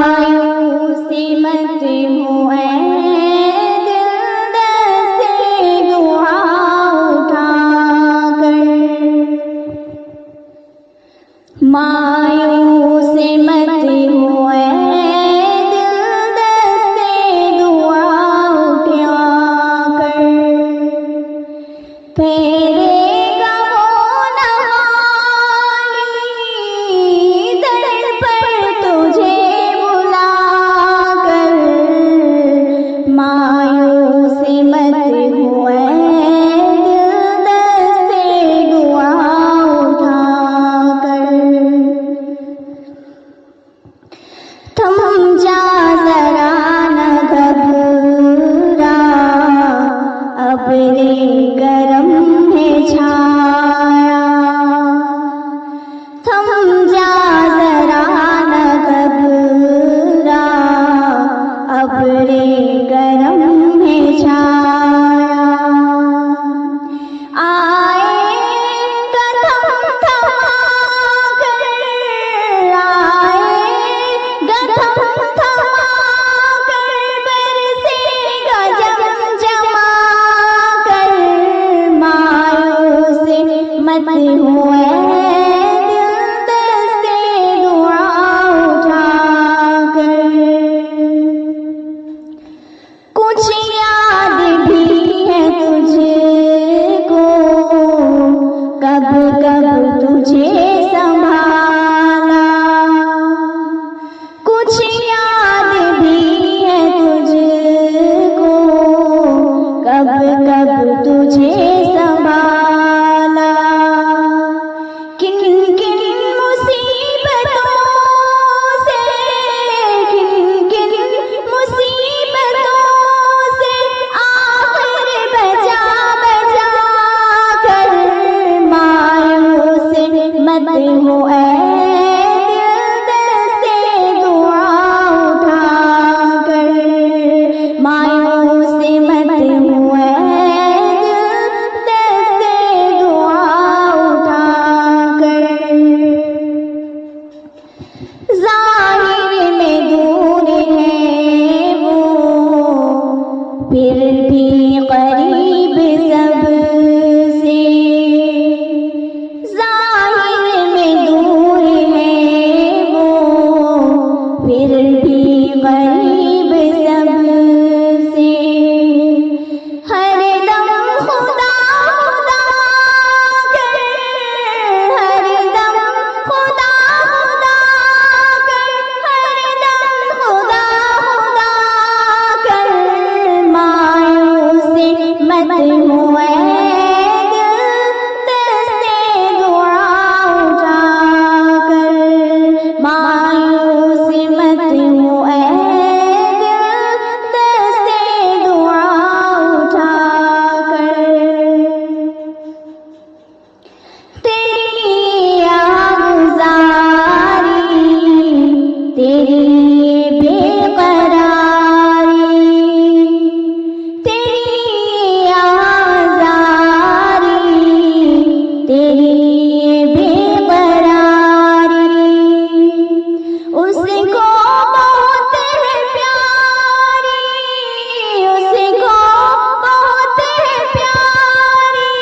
मायूसी मत हो दिल दस्ते दुआ उठाकर, मायूसी मत हो दिल दस्ते दुआ उठाकर, फेरेगा वो नहाली दर पर तुझे बुलाकर, मायूसी मत हो दिल दस्ते दुआ उठाकर, थम जा जरा न घबरा अब रे गरम है छाया, थम जा जरा न घबरा अब रे गरम है छाया, आएगा थम थमाकर, आएगा थम थमाकर, बरसेगा जमा कर, मायूसी मत हो दिल दस्ते दुआ उठाकर, कुछ याद भी है तुझको कब कब तुझे संभाला, कुछ याद भी है तुझको कब कब तुझे संभाला, किन किन मुसीबतों से, किन किन मुसीबतों से आखिर बचा बचा कर, मायूसी मत हो दिल दस्ते दुआ उठाकर, मायूसी मत हो दिल दस्ते दुआ उठाकर, ज़ाहिर में दूर है वो फिर भी करीब सबसे, ज़ाहिर में दूर है वो फिर भी करीब सबसे, हरदम खुदा खुदा कर, हरदम खुदा खुदा कर, हरदम खुदा खुदा कर, मायूसी मत हो दिल दस्ते दुआ उठाकर, मायूसी मत हो दिल दस्ते दुआ उठाकर, तेरी आगुज़ारी तेरी बेकरारी, तेरी आज़ारी तेरी बेकरारी, उसको बहुत है प्यारी, उसको बहुत है प्यारी,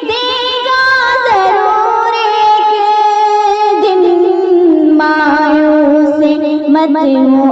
देगा ज़रूर एक दिन, मायूसी मत हो